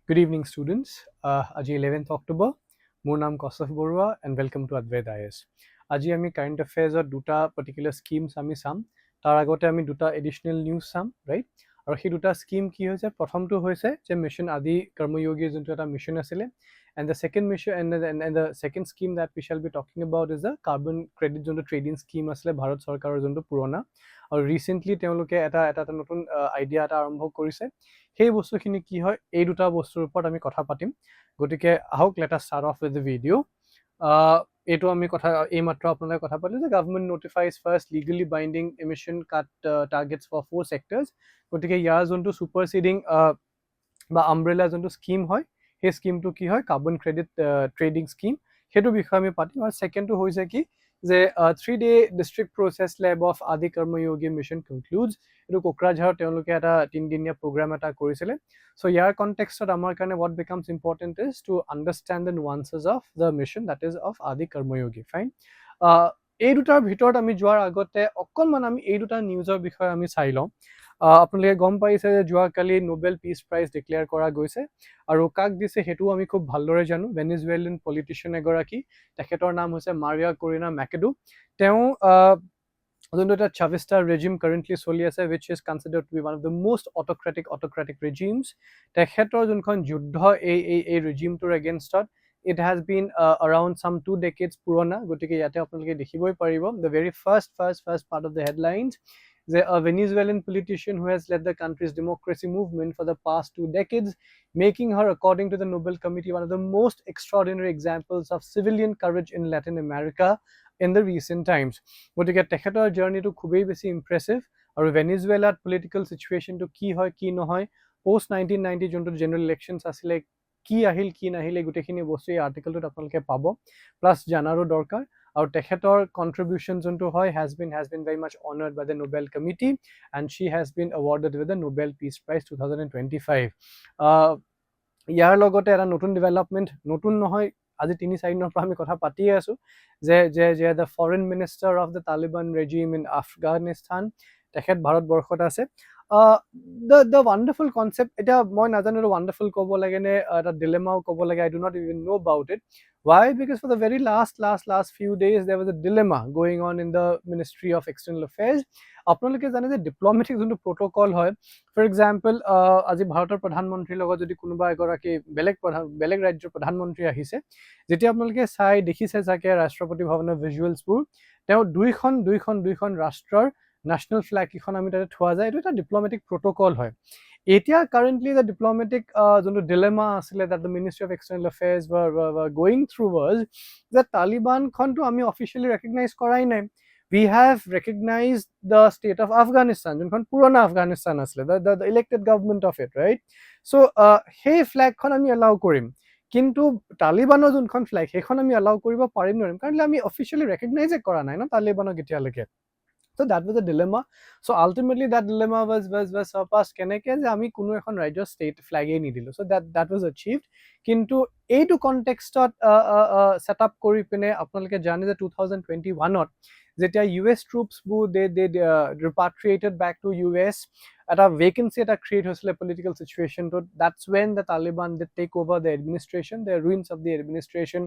Good evening, students. Aji 11th October. মোৰ নাম Kaustav and welcome to Advait IAS. Aji আমি current affairs দুটা particular schemes আমি চাম। তাৰ আগতে আমি দুটা additional news চাম, right? আৰু সেই দুটা scheme কি হৈছে? প্ৰথমটো হৈছে যে মিশন আদি কৰ্মযোগী যোনটো এটা মিশন আছিলে, and the second mission and the second scheme that we shall be talking about is the carbon credit যোনটো trading scheme আছিলে ভাৰত চৰকাৰৰ যোনটো পুৰণা আৰু ৰিসেন্টলি তেওঁলোকে এটা নতুন আইডিয়া এটা আৰম্ভ কৰিছে। সেই বস্তুখিনি কি হয়, এই দুটা বস্তুৰ ওপৰত আমি কথা পাতিম। গতিকে আহক let us start off with the video. এইটো আমি কথা এইমাত্ৰ আপোনালোকে কথা পাতিলো যে government notifies first legally binding emission cut targets for 4 sectors. গতিকে ইয়াৰ যোনটো সুপাৰচিডিং বা আমব্ৰেলা যোনটো স্কিম হয়, সেই স্কিমটো কি হয়, কাৰ্বন ক্ৰেডিট ট্ৰেডিং স্কিম। সেইটো বিষয়ে আমি পাতিম। আৰু ছেকেণ্ডটো হৈছে কি যে 3-day district process lab of আদি কৰ্মযোগী মিছন কনক্লুডছ। এইটো কোকৰাঝাৰত তেওঁলোকে এটা 3-দিনীয়া প্ৰগ্ৰাম এটা কৰিছিলে। চ' ইয়াৰ কনটেক্সটত আমাৰ কাৰণে what becomes important is to understand the nuances of the mission, that is of আদি কৰ্মযোগী, ফাইন। এই দুটাৰ ভিতৰত আমি যোৱাৰ আগতে অকণমান আমি এই দুটা নিউজৰ বিষয়ে আমি চাই লওঁ। আপোনালোকে গম পাইছে যে যোৱাকালি নোবেল পিচ প্ৰাইজ ডিক্লেয়াৰ কৰা গৈছে আৰু কাক দিছে সেইটোও আমি খুব ভালদৰে জানো। ভেনিজুৱেলিয়ান পলিটিচিয়ান এগৰাকী, তেখেতৰ নাম হৈছে মাৰিয়া কৰিনা মেকেডু। তেওঁ যোনটো এটা চাভিষ্টা ৰেজিম কাৰেণ্টলি চলি আছে, which is considered to be one of the most autocratic regimes. তেখেতৰ যোনখন যুদ্ধ এই ৰেজিমটোৰ এগেইনষ্টত, it has been around some 2 decades পুৰণা। গতিকে ইয়াতে আপোনালোকে দেখিবই পাৰিব the very first part of the headlines, a Venezuelan politician who has led the country's democracy movement for the past 2 decades, making her, according to the Nobel Committee, one of the most extraordinary examples of civilian courage in Latin America in the recent times. গতিকে তেখেতৰ জাৰ্নিটো খুবেই বেছি ইম্প্ৰেছিভ। আৰু ভেনিজুৱেলাত political চিচুৱেশ্যনটো কি হয় কি নহয়, post 1990 যোনটো জেনেৰেল ইলেকশ্যনছ আছিলে, কি আহিল কি নাহিল, এই গোটেইখিনি বস্তু এই আৰ্টিকেলটোত আপোনালোকে পাব, প্লাছ জানাৰো দৰকাৰ। আৰু তেখেতৰ কণ্ট্ৰিবিউশ্যন যোনটো হয় has been very much honored by the Nobel Committee, and she has been awarded with the Nobel Peace Prize 2025. ইয়াৰ লগতে এটা নতুন ডেভেলপমেণ্ট, নতুন নহয়, আজি 3-4 দিনৰ পৰা আমি কথা পাতিয়ে আছো যে the foreign minister of the Taliban regime in Afghanistan, তেখেত ভাৰতবৰ্ষত আছে। দ্য ৱাণ্ডাৰফুল কনচেপ্ট, এতিয়া মই নাজানো এইটো ৱাণ্ডাৰফুল ক'ব লাগে নে এটা ডিলেমাও ক'ব লাগে, I do not even know about it. Why? Because for the very last few days there was a dilemma going on in the Ministry of External Affairs. আপোনালোকে জানে যে ডিপ্ল'মেটিক যোনটো প্ৰট'কল হয়, ফৰ এক্সাম্পল আজি ভাৰতৰ প্ৰধানমন্ত্ৰীৰ লগত যদি কোনোবা এগৰাকী বেলেগ ৰাজ্যৰ প্ৰধানমন্ত্ৰী আহিছে, যেতিয়া আপোনালোকে চাই দেখিছে চাগে ৰাষ্ট্ৰপতি ভৱনৰ ভিজুৱেলছবোৰ, তেওঁ দুইখন ৰাষ্ট্ৰৰ নেশ্যনেল ফ্লেগ কেইখন আমি তাতে থোৱা যায়। এইটো এটা ডিপ্ল'মেটিক প্ৰট'কল হয়। এতিয়া কাৰেণ্টলি দ্য ডিপ্ল'মেটিক যোনটো ডিলেমা আছিলে that the Ministry of External Affairs were going through was যে তালিবানখনটো আমি অফিচিয়েলি ৰেকগনাইজ কৰাই নাই। We have recognized the state of Afghanistan, যোনখন পুৰণা আফগানিস্তান আছিলে, the elected government of it, right? So সেই ফ্লেগখন আমি এলাউ কৰিম, কিন্তু তালিবানৰ যোনখন ফ্লেগ সেইখন আমি এলাউ কৰিব পাৰিম নোৱাৰিম, কাৰণ আমি অফিচিয়েলি ৰেকগনাইজে কৰা নাই ন তালিবানক এতিয়ালৈকে। So that was a dilemma. So ultimately that dilemma was surpassed কেনেকে যে আমি কোনো এখন ৰাজ্যৰ ষ্টেট ফ্লেগেই নিদিলো। So that was achieved. কিন্তু এইটো কনটেক্সটত সেট আপ কৰি পিনে আপোনালোকে জানে যে 2021ত যেতিয়া US ট্ৰুপছবোৰ they repatriated back to US, এটা ভেকেন্সি এটা ক্ৰিয়েট হৈছিলে political চিচুৱেশ্যনটোত। That's when the Taliban did take over the administration, the ruins of the administration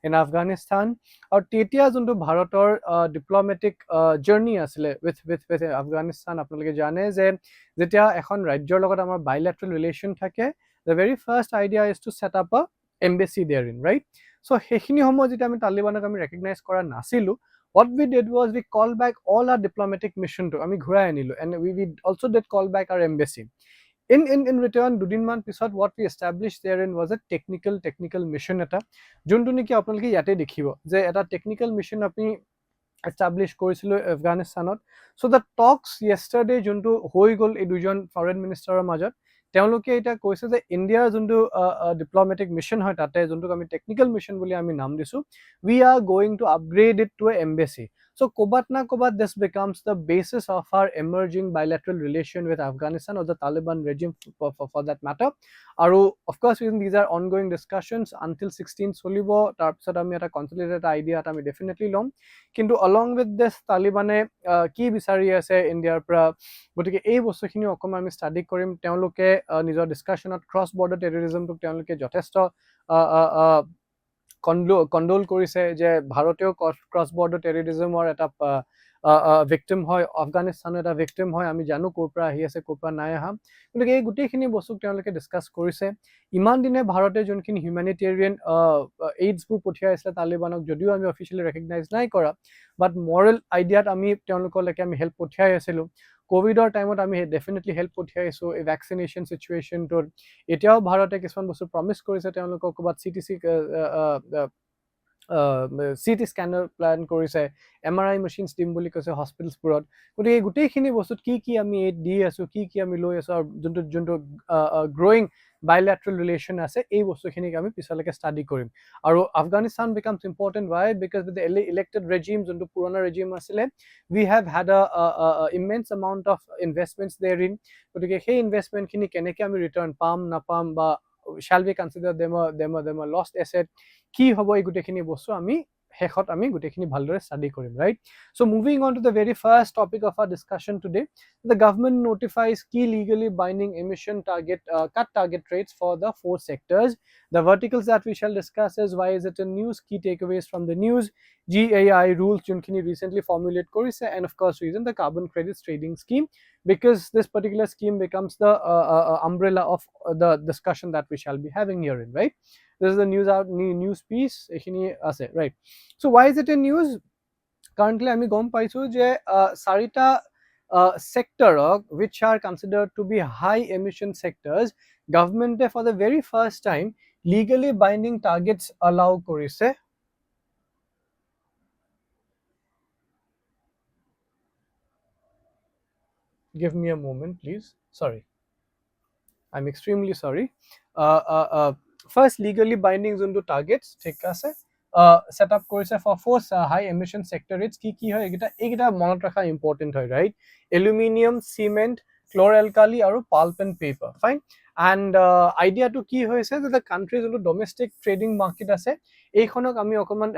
in Afghanistan. আৰু তেতিয়া যোনটো ভাৰতৰ ডিপ্ল'মেটিক জাৰ্নি আছিলে with আফগানিস্তান, আপোনালোকে জানে যে যেতিয়া এখন ৰাজ্যৰ লগত আমাৰ বাইলেটাৰেল ৰিলেশ্যন থাকে, the very first idea is to set up a embassy therein, right? So সেইখিনি সময়ত যেতিয়া আমি তালিবানক আমি ৰেকগনাইজ কৰা নাছিলো, what we did was we called back all our diplomatic mission to আমি ঘূৰাই আনিলো, and we also did call back our embassy. In return, দুদিনমান পিছত what we established therein was a technical mission এটা, যোনটো নেকি আপোনালোকে ইয়াতে দেখিব যে এটা টেকনিকেল মিশ্যন আমি এষ্টাব্লিছ কৰিছিলো আফগানিস্তানত। চ' দ্য টকছ য়েষ্টাৰডে যোনটো হৈ গ'ল এই দুজন ফৰেন মিনিষ্টাৰৰ মাজত, তেওঁলোকে এতিয়া কৈছে যে ইণ্ডিয়াৰ যোনটো ডিপ্ল'মেটিক মিশ্যন হয় তাতে, যোনটোক আমি টেকনিকেল মিশ্যন বুলি আমি নাম দিছো, we are going to upgrade it to a embassy. So kobat na kobat this becomes the basis of our emerging bilateral relation with Afghanistan or the Taliban regime for that matter. Aru of course these are ongoing discussions until 16 solibo tar pisot ami eta consolidated idea eta ami definitely lom kintu along with this Talibane ki bisari ase India pra gotike ei bostu khini okom ami study korim teoloke nijor discussion at cross border terrorism to teoloke jothesto কণ্ডোল কৰিছে যে ভাৰতেও cross border টেৰৰিজমৰ এটা victim হয় আফগানিস্তানৰ এটা victim হয় আমি জানো ক'ৰ পৰা আহি আছে ক'ৰ পৰা নাই অহা গতিকে এই গোটেইখিনি বস্তু তেওঁলোকে ডিছকাছ কৰিছে ইমান দিনে ভাৰতে যোনখিনি হিউমেনিটেৰিয়ান এইডছবোৰ পঠিয়াইছিলে তালিবানক যদিও আমি অফিচিয়েলি ৰেকগনাইজ নাই কৰা বাট মৰেল আইডিয়াত আমি তেওঁলোকলৈকে আমি হেল্প পঠিয়াই আছিলোঁ কোভিডৰ টাইমত আমি ডেফিনেটলি হেল্প পঠিয়াইছোঁ এই ভেকচিনেশ্যন চিটুৱেশ্যনটোত এতিয়াও ভাৰতে কিছুমান বস্তু প্ৰমিছ কৰিছে তেওঁলোকক ক'ৰবাত চিটি স্কেনাৰ প্লেন কৰিছে MRI মেচিনছ দিম বুলি কৈছে হস্পিটেলছবোৰত গতিকে এই গোটেইখিনি বস্তুত কি আমি দি আছোঁ কি আমি লৈ আছোঁ আৰু যোনটো গ্ৰ'য়িং bilateral relation আছে এই বস্তুখিনিক আমি পিছলৈকে ষ্টাডি কৰিম আৰু Afghanistan becomes important why because with the elected regime যোনটো পুৰণা regime আছিলে we have had a immense amount of investments therein গতিকে সেই ইনভেষ্টমেণ্টখিনি কেনেকৈ আমি ৰিটাৰ্ণ পাম নাপাম বা shall we consider them a lost asset কি হ'ব এই গোটেইখিনি বস্তু আমি শেষত আমি গোটেইখিনি ভালদৰে ষ্টাডি কৰিম right so moving on to the very first topic of our discussion today the government notifies key legally binding emission cut target rates for the four sectors the verticals that we shall discuss is why is it a news key takeaways from the news GAI rules junkhini recently formulate korise and of course reason the carbon credits trading scheme because this particular scheme becomes the umbrella of the discussion that we shall be having herein right this is the news piece ekhini ase right so why is it a news currently ami gom paisu je sarita sector which are considered to be high emission sectors government for the very first time legally binding targets allow korise give me a moment please sorry I'm extremely sorry first legally binding যোনটো targets ঠিক আছে set up কৰিছে for four high emission sector rates কি হয় এইগিটা মনত ৰাখা important হয় right aluminum cement chloralkali আৰু pulp and paper fine and idea to কি হৈছে যে the country যোনটো domestic trading market আছে এইখনক আমি অকমান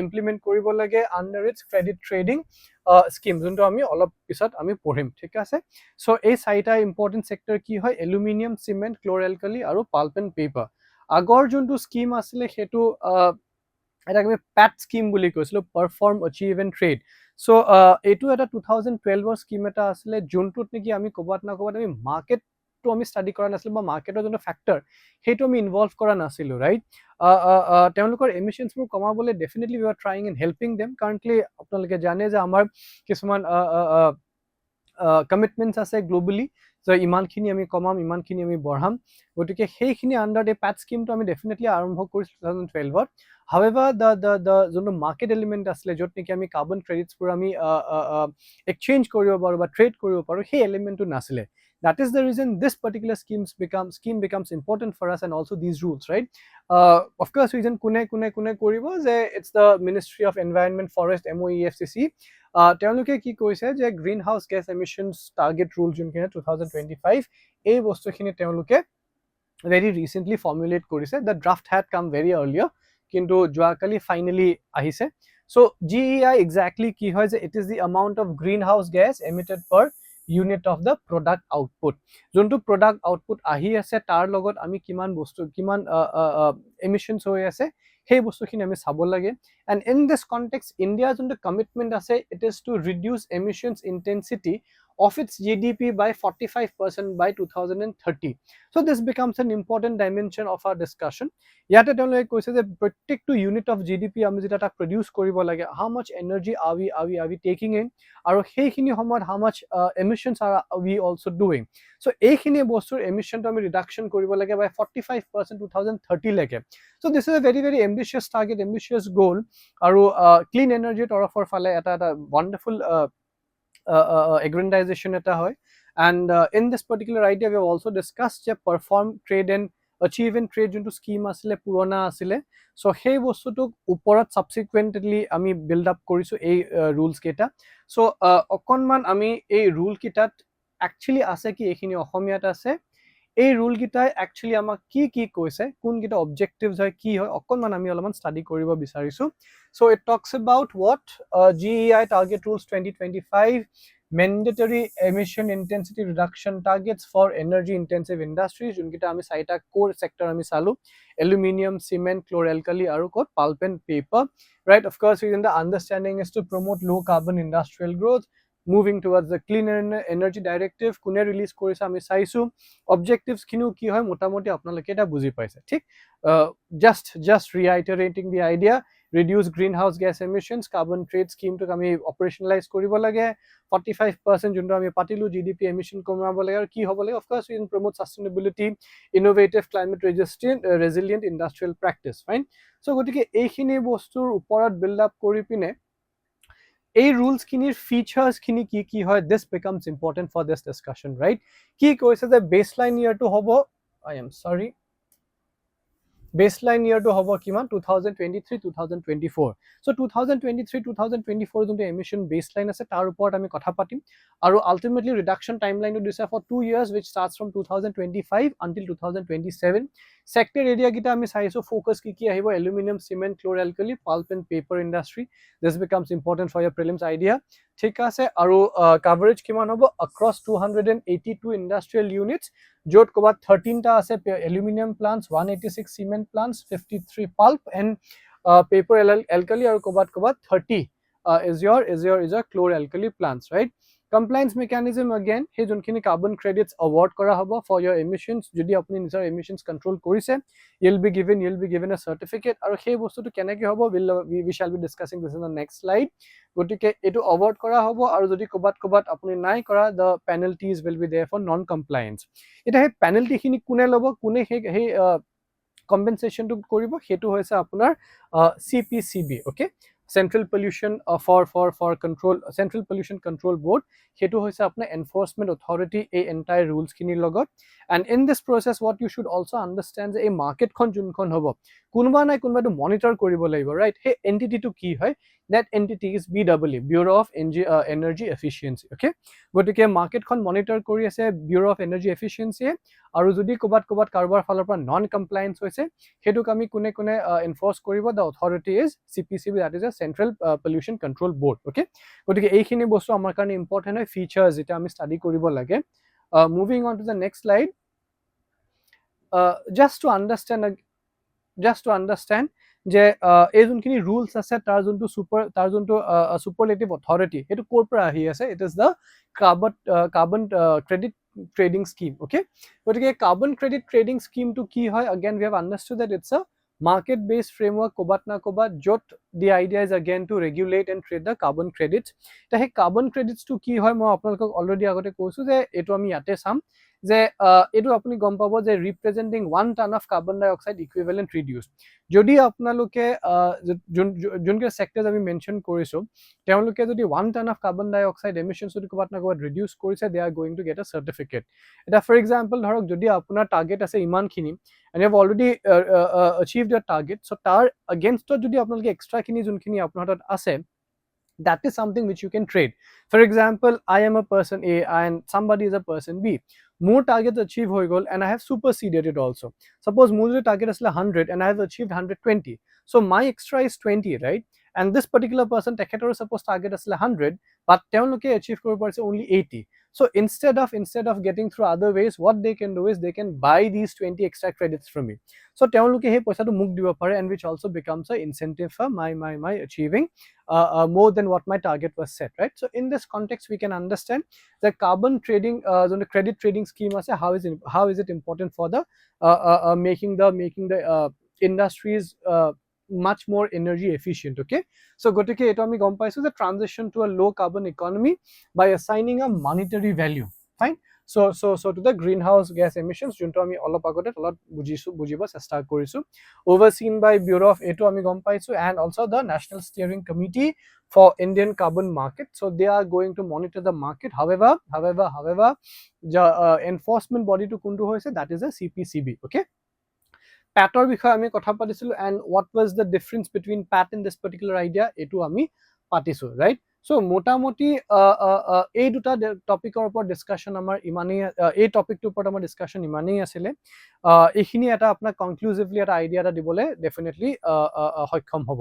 implement কৰিব লাগে under its credit trading scheme যোনটো আমি অলপ পিছত আমি পঢ়িম ঠিক আছে so এই চাৰিটা important sector কি হয় aluminum cement chloralkali আৰু pulp and paper আগৰ যোনটো স্কিম আছিলে হেতু এটাক আমি PAT স্কিম বুলি কৈছিলো perform achieve and trade so এটু এটা 2012 এর স্কিম এটা আসলে যোনটোত নেকি আমি কবাত না কবাত আমি মার্কেট তো আমি স্টাডি কৰা নাছিল বা মাৰ্কেটৰ যোনটো ফ্যাক্টৰ হেতু আমি ইনভলভ কৰা নাছিলো ৰাইট তেওঁলোকৰ এমিশনছবোৰ কমাবলৈ definitely we are trying and helping them currently আপোনালোকে জানে যে আমাৰ কিছুমান কমিটমেন্টস আছে গ্লোবালি so ইমানখিনি আমি কমাম ইমানখিনি আমি বঢ়াম গতিকে সেইখিনি আন্ডাৰ দে প্যাট স্কিমটো আমি ডেফিনেটলি আৰম্ভ কৰিছিলো 2012 ত however the যোনটো মাৰ্কেট এলিমেন্ট আসলে যত নেকি আমি কাৰ্বন ক্ৰেডিটছ পুৰ আমি এক্সচেঞ্জ কৰিব পাৰো বা ট্ৰেড কৰিব পাৰো সেই এলিমেন্টটো নাছিলে that is the reason this particular scheme becomes important for us and also these rules right of course reason kune koribo je it's the Ministry of Environment Forest MOEFCC তেওঁলোকে কি কৈছে যে গ্ৰীণ হাউস gas emissions target rule যোনখিনি 2025 এই বস্তুখিনি তেওঁলোকে very recently formulate কৰিছে the draft had come very earlier কিন্তু যোৱাকালি ফাইনালি আহিছে so GEI exactly কি হয় যে it is the amount of greenhouse gas emitted per unit of the product output যোনটো product output আহি আছে তাৰ লগত আমি কিমান বস্তু কিমান emissions হৈ আছে সেই বস্তুখিনি আমি চাব লাগে and in this context India যোনটো commitment আছে it is to reduce emissions intensity of its GDP by 45% by 2030 so this becomes an important dimension of our discussion ইয়াতে তেওঁলোকে কৈছে যে প্ৰত্যেকটো ইউনিট অফ GDP আমি যেটা প্ৰডিউস কৰিব লাগে how much energy are we taking in আৰু সেইখিনি সময়ত how much emissions are we also doing so এইখিনি বস্তুৰ emissionটো আমি ৰিডাকশন কৰিব লাগে by 45% 2030 লৈকে so this is a very ambitious target ambitious goal আৰু clean energy তৰফৰ ফালে এটা wonderful aggrandization eta hoy and in this particular idea we have also discussed je perform trade and achieve and trade যোনটো scheme আছিলে পুৰণা আছিলে so সেই বস্তুটোক ওপৰত subsequently আমি build up কৰিছো এই rules কেইটা so অকনমান আমি এই rule কেইটাত actually আছে কি এইখিনি অসমীয়াত আছে এই rule কেইটাই actually আমাক কি কৈছে কোন কেইটা objectives হয় কি হয় অকনমান আমি অলপমান study কৰিব বিচাৰিছো so it talks about what GEI target rules 2025 mandatory emission intensity reduction targets for energy intensive industries যোনকিটা আমি চাৰিটা core sector আমি চালো aluminum cement chlor-alkali আৰু কত pulp and paper right of course within the understanding is to promote low carbon industrial growth moving towards the clean energy directive কোনে release কৰিছে আমি চাইছো objectives খিনিও কি হয় মোটামুটি আপোনালোকে এটা বুজি পাইছে ঠিক just reiterating the idea reduce greenhouse gas emissions carbon trade scheme to আমি operationalize কৰিব লাগে 45% যোনটো আমি পাতিলো GDP emission কমাব লাগে আৰু কি হ'ব লাগে of course we can promote sustainability innovative climate resilient industrial practice fine so গতিকে এইখিনি বস্তুৰ ওপৰত build up কৰি পিনে এই rules খিনিৰ features খিনি কি হয় this becomes important for this discussion right কি কৈছে যে baseline year to হ'ব I am sorry baseline year to hobo kiman 2023 2024 so 2023 2024 jonto emission baseline ase tar upor ami kotha patim aru ultimately reduction timeline to disa for 2 years which starts from 2025 until 2027 sector area gita ami saiso focus ki ahibo aluminum cement chlor-alkali pulp and paper industry this becomes important for your prelims idea ঠিক আছে আৰু coverage কিমান হ'ব across 282 industrial units jot kobat 13 ta ase aluminum plants 186 cement plants 53 pulp and paper alkali aru kobat 30 is your chlor-alkali plants right compliance mechanism again he jonkhini carbon credits award kora hobo for your emissions jodi apni nijor emissions control korise you'll be given a certificate aru he bostu to keneki hobo we shall be discussing this in the next slide gotike etu award kora hobo aru jodi kobat apni nai kora the penalties will be there for non compliance eta he penalty khini kune lobo kune he compensation to koribo hetu hoise apunar CPCB okay central pollution for control central pollution control board hetu hoise apna enforcement authority a entire rules kini logot and in this process what you should also understand a market khon jun khon hobo kunba nai kunba to monitor koribo laibo right he entity to ki hoy that entity is BEE Bureau of Energy Efficiency okay gotike market khon monitor kori ase Bureau of Energy Efficiency aru jodi kobat karbar falor pra non compliance hoise hetu kami kune enforce koribo the authority is CPCB that is a Central Pollution Control Board okay gotike ei khini bostu amar karone important hoy features eta ami study koribo lage moving on to the next slide just to understand যে এই যোনখিনি rules আছে তাৰ যোনটো superlative authority হেতু কৰ পৰা আহি আছে it is the carbon credit trading scheme okay গতিকে carbon credit trading scheme to কি হয় again we have understood that it's a market based framework kobat na kobat jot the idea is again to regulate and trade the carbon credits ta he carbon credits to ki hoy mo apnalok already agote koisu je etu ami yate sam যে এটো আপুনি গম পাব যে ৰিপ্ৰেজেন্টিং 1 ton of carbon dioxide equivalent reduced যদি আপোনালোকে যোনকে সেক্টৰস আমি mention কৰিছো তেওঁলোকে যদি 1 ton of carbon dioxide emissions যদি কোবাত না কোবাত ৰিডিউস কৰিছে they are going to get a certificate এটা ফৰ এক্সাম্পল ধৰক যদি আপোনাৰ টাৰ্গেট আছে ইমানখিনি and you have already achieved your target so tar against যদি আপোনালোকে এক্সট্ৰা খিনি যোনখিনি আপোনাৰ তাত আছে that is something which you can trade for example I am a person A and somebody is a person B more targets achieve hoy gol and I have superseded it also suppose more target is 100 and I have achieved 120 so my extra is 20 right and this particular person teketor suppose target is 100 but তেওঁলোকে achieve কৰিব পাৰিছে only 80 so instead of getting through other ways what they can do is they can buy these 20 extra credits from me so তেওঁলোকে he paisa to muk dibo pare and which also becomes a incentive for my achieving more than what my target was set right so in this context we can understand the carbon trading the credit trading scheme ase how is it important for the making the industries much more energy efficient okay so gotike eto ami gom paisu the transition to a low carbon economy by assigning a monetary value fine so to the greenhouse gas emissions junto ami olop agote tolot bujibo chesta korisu overseen by Bureau of eto ami gom paisu and also the National Steering Committee for Indian Carbon Market so they are going to monitor the market however the enforcement body to kundu hoise that is a CPCB okay প্যাটৰ বিষয়ে আমি কথা পাতিছিলো and what was the difference between Pat in this particular idea এইটো আমি পাতিছো right so মোটামুটি এই দুটা টপিকৰ ওপৰত ডিছকাশ্যন আমাৰ ইমানেই এই টপিকটোৰ ওপৰত আমাৰ ডিছকাশ্যন ইমানেই আছিলে এইখিনি এটা আপোনাক কনক্লুচিভলি এটা আইডিয়া এটা দিবলৈ ডেফিনেটলি সক্ষম হ'ব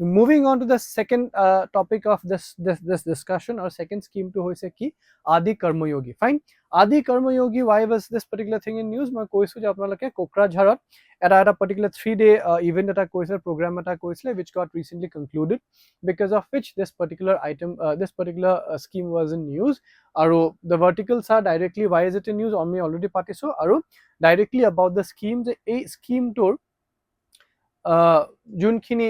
Moving on to the second topic of this discussion, or second scheme to hoise ki Adi Karma Yogi. Fine. Adi Karma Yogi, why was this particular thing in news? মই কৈছো যে আপোনালোকে কোকৰাঝাৰত এটা particular 3-day event এটা কৈছিল program এটা কৈছিল which got recently concluded, because of which this particular item this particular scheme was in news. আৰু the verticals are directly why is it in news? আমি already পাতিছো আৰু directly about the scheme যে এই scheme tour যোনখিনি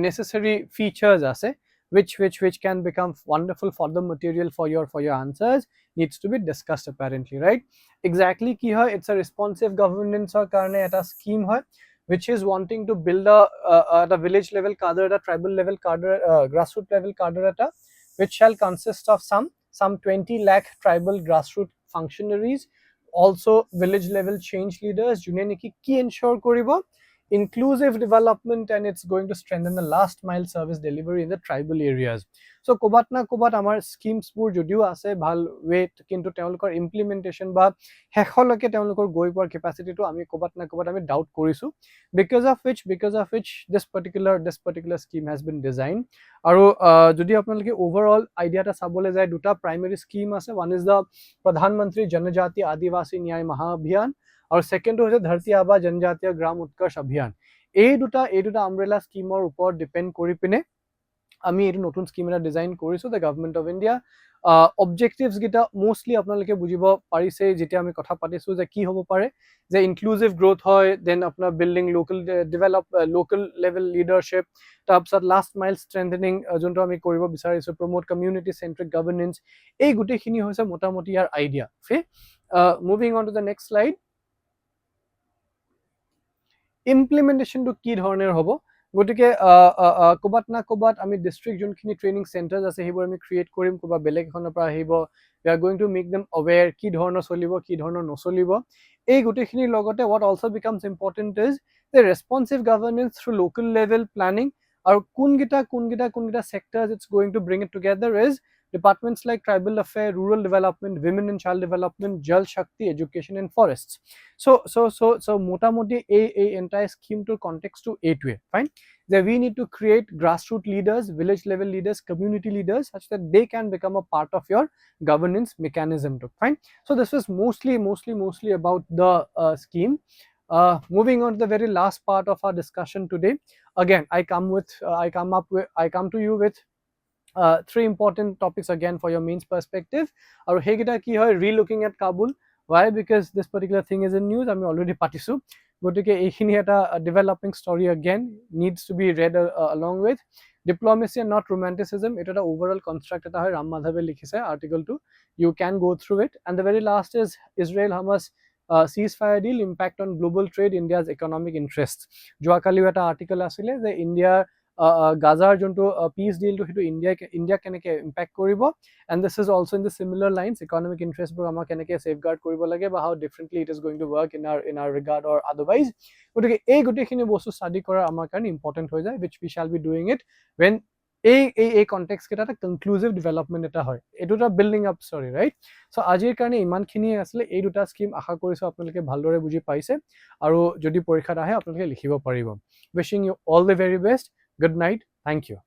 necessary features ase which can become wonderful for the material for your answers needs to be discussed apparently, right? Exactly ki hoy it's a responsive governance or karone eta scheme hoy which is wanting to build at a village level cadre, at a tribal level cadre, grassroots level cadre eta which shall consist of some 20 lakh tribal grassroots functionaries, also village level change leaders june neki ki ensure koribo inclusive development, and it's going to strengthen the last mile service delivery in the tribal areas. So kobat na kobat amar schemes pur jodio ase bhal weight kintu teolokor implementation ba hekholoke teolokor goi por capacity to ami kobat na kobat ami doubt korisu, because of which this particular scheme has been designed. Aru jodi apnaloke overall idea ta sabole jay duta primary scheme ase. One is the Pradhan Mantri Janajati Adivasi Nyay Mahabhiyan, और second হৈছে ধৰতি আবা জনজাতীয় গ্ৰাম উৎকৰ্ষ অভিযান। এই দুটা umbrella স্কিমৰ ওপৰত depend কৰি পিনে আমি এই নতুন স্কিম এটা ডিজাইন কৰিছো the government of India. Objectives গিটা মোষ্টলি আপোনালোকে বুজিব পাৰিছে যেতিয়া আমি কথা পাতিছো যে কি হ'ব পাৰে, যে ইনক্লুসিভ গ্ৰোথ হয়, দেন আপোনাৰ বিল্ডিং লোকেল লেভেল লিডাৰশ্বিপ, তাৰপিছত লাষ্ট মাইল ষ্ট্ৰেংথেনিং যোনটো আমি কৰিব বিচাৰিছো, প্ৰমোট কমিউনিটি চেন্ট্ৰিক গভৰ্নেন্স, এই গোটেইখিনি হৈছে মোটামুটি ইয়াৰ idea. Moving on to the next slide. Implementation to কি ধৰণৰ হ'ব, গতিকে কোবাত না কোবাত আমি ডিস্ট্ৰিক্ট যোনখিনি ট্ৰেইনিং চেণ্টাৰ্ছ আছে সেইবোৰ আমি ক্ৰিয়েট কৰিম, কোবা বেলেগ এখনৰ পৰা আহিব, we are going to make them aware কি ধৰণৰ চলিব কি ধৰণৰ নচলিব। এই গোটেইখিনিৰ লগতে what also becomes important is the responsive governance through local level planning, আৰু কোনগিটা sectors it's going to bring it together is departments like tribal affair, rural development, women and child development, jal shakti, education and forests. So motamoti a entire scheme to context to 8-way, fine, that we need to create grassroots leaders, village level leaders, community leaders, such that they can become a part of your governance mechanism too, fine. So this was mostly about the scheme. Moving on to the very last part of our discussion today, again I come to you with 3 important topics again for your mains perspective. Aru hegita ki hoy relooking at Kabul. Why? Because this particular thing is in news, ami already patisu, gotike ekhini eta developing story again needs to be read along with. Diplomacy and not romanticism, eta overall construct eta hoy, Ram Madhave likhise article 2, you can go through it. And the very last is Israel Hamas ceasefire deal impact on global trade, India's economic interests. joakali eta article asile je India Gazaৰ যোনটো piece ডিলটো সেইটো India কেনেকৈ impact কৰিব, and this is also in the similar lines, economic ইণ্টাৰেষ্টবোৰ আমাৰ কেনেকৈ safeguard কৰিব লাগে, বা how differently it is going to work in our regard or otherwise. গতিকে এই গোটেইখিনি বস্তু ষ্টাডি কৰা আমাৰ কাৰণে ইম্পৰ্টেণ্ট হৈ যায়, wish we shell be doing it when এই কণ্টেক্সট কেইটা এটা কনক্লুচিভ ডেভেলপমেণ্ট এটা হয়, এইটো এটা বিল্ডিং আপ ষ্টৰী, ৰাইট। চ' আজিৰ কাৰণে ইমানখিনিয়ে আছিলে। এই দুটা স্কিম আশা কৰিছোঁ আপোনালোকে ভালদৰে বুজি পাইছে, আৰু যদি পৰীক্ষাত আহে আপোনালোকে লিখিব পাৰিব। Wishing you all the very best. Good night. Thank you.